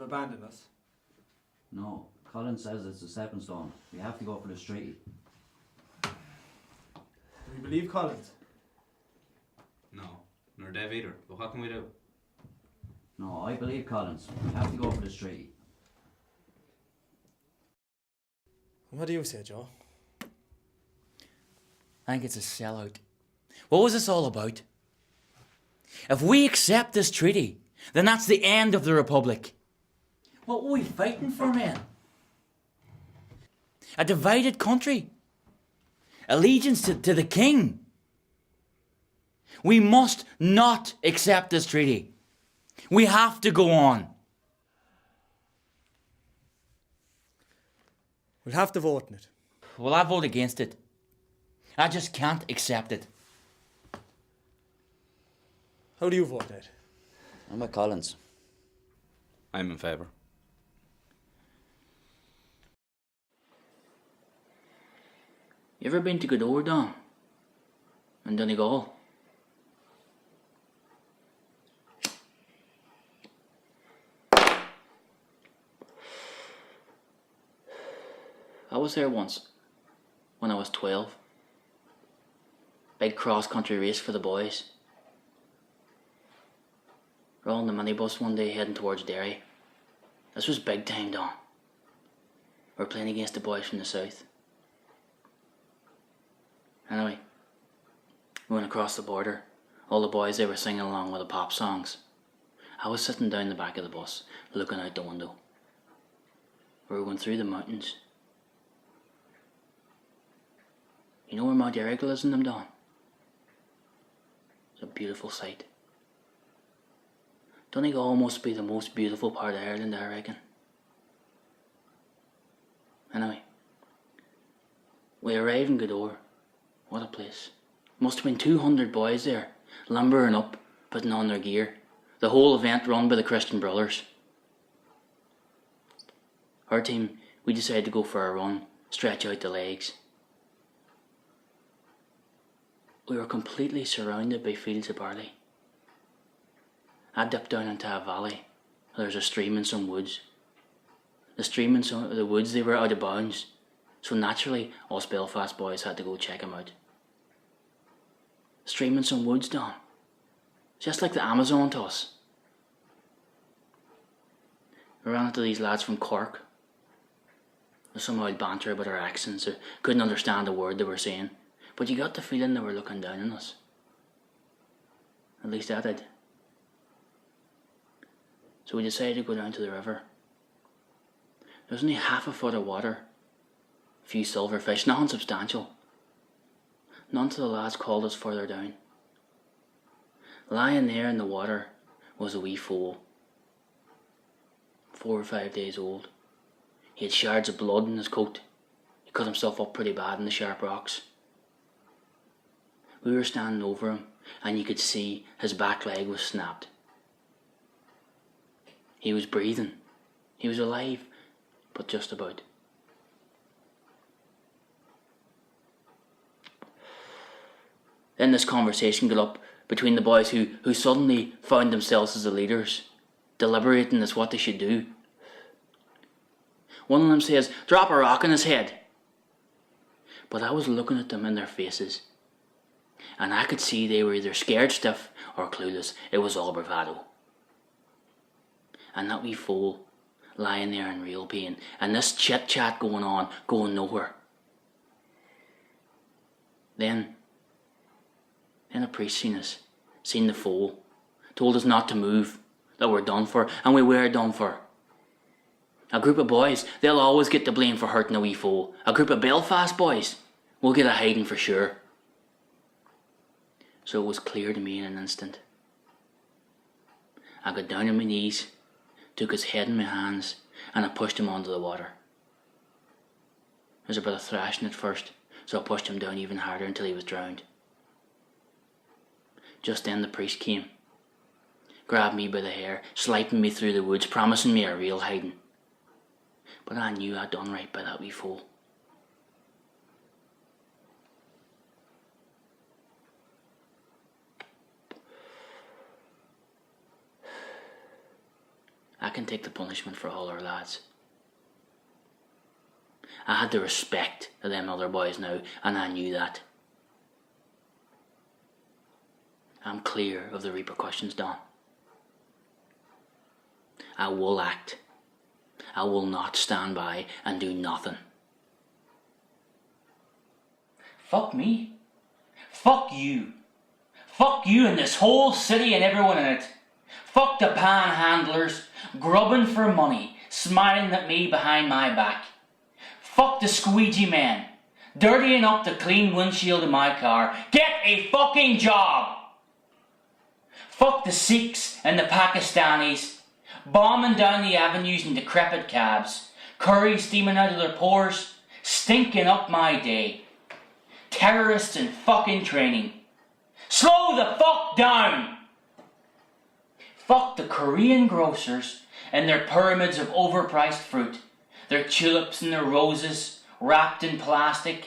have abandoned us? No, Colin says it's a stepping stone. We have to go for this treaty. Do we believe Collins? No, nor Dev either. But what can we do? No, I believe Collins. We have to go for this treaty. What do you say, Joe? I think it's a sellout. What was this all about? If we accept this treaty, then that's the end of the Republic. What were we fighting for, men? A divided country. Allegiance to the king. We must not accept this treaty. We have to go on. We'll have to vote on it. Well, I vote against it. I just can't accept it. How do you vote, Ed? I'm with Collins. I'm in favour. You ever been to Godore, Dom? In Donegal? I was there once, when I was 12. Big cross-country race for the boys. We're all on the minibus one day heading towards Derry. This was big time, Dom. We're playing against the boys from the south. Anyway, we went across the border. All the boys, they were singing along with the pop songs. I was sitting down the back of the bus, looking out the window. We were going through the mountains. You know where Mount Errigal is in them, Don? It's a beautiful sight. Donegal must be the most beautiful part of Ireland, I reckon. Anyway, we arrived in Godore. What a place. Must have been 200 boys there, lumbering up, putting on their gear. The whole event run by the Christian Brothers. Our team, we decided to go for a run, stretch out the legs. We were completely surrounded by fields of barley. I dipped down into a valley. There's a stream and some woods. The stream and some of the woods, they were out of bounds. So naturally, us Belfast boys had to go check them out. Stream and some woods, Don. Just like the Amazon to us. We ran into these lads from Cork. There somehow had banter about our accents. I couldn't understand a word they were saying. But you got the feeling they were looking down on us. At least I did. So we decided to go down to the river. There was only half a foot of water. A few silverfish, nothing substantial. None of the lads called us further down. Lying there in the water was a wee foal. 4 or 5 days old. He had shards of blood in his coat. He cut himself up pretty bad in the sharp rocks. We were standing over him, and you could see his back leg was snapped. He was breathing. He was alive, but just about. Then this conversation got up between the boys who suddenly found themselves as the leaders, deliberating as what they should do. One of them says, "Drop a rock on his head." But I was looking at them in their faces, and I could see they were either scared stiff or clueless. It was all bravado. And that wee fool lying there in real pain, and this chit-chat going on, going nowhere. Then a priest seen us, seen the foal, told us not to move, that we're done for, and we were done for. A group of boys, they'll always get the blame for hurting a wee foal. A group of Belfast boys, we'll get a hiding for sure. So it was clear to me in an instant. I got down on my knees, took his head in my hands, and I pushed him onto the water. There was a bit of thrashing at first, so I pushed him down even harder until he was drowned. Just then the priest came, grabbed me by the hair, slipping me through the woods, promising me a real hiding. But I knew I'd done right by that wee fool. I can take the punishment for all our lads. I had the respect of them other boys now, and I knew that. I'm clear of the repercussions, Don. I will act. I will not stand by and do nothing. Fuck me. Fuck you. Fuck you and this whole city and everyone in it. Fuck the panhandlers, grubbing for money, smiling at me behind my back. Fuck the squeegee men, dirtying up the clean windshield of my car. Get a fucking job! Fuck the Sikhs and the Pakistanis, bombing down the avenues in decrepit cabs, curry steaming out of their pores, stinking up my day. Terrorists in fucking training. Slow the fuck down! Fuck the Korean grocers and their pyramids of overpriced fruit, their tulips and their roses wrapped in plastic.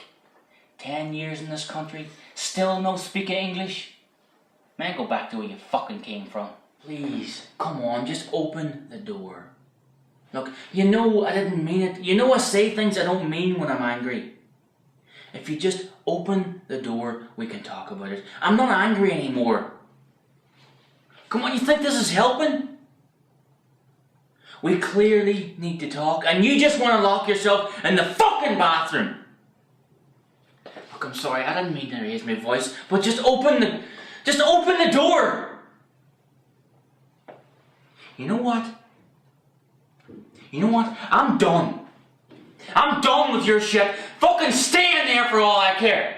10 years in this country, still no speaking English. Man, go back to where you fucking came from. Please, come on, just open the door. Look, you know I didn't mean it. You know I say things I don't mean when I'm angry. If you just open the door, we can talk about it. I'm not angry anymore. Come on, you think this is helping? We clearly need to talk, and you just want to lock yourself in the fucking bathroom. Look, I'm sorry, I didn't mean to raise my voice, but just open the door. You know what? I'm done. I'm done with your shit. Fucking stay in there for all I care.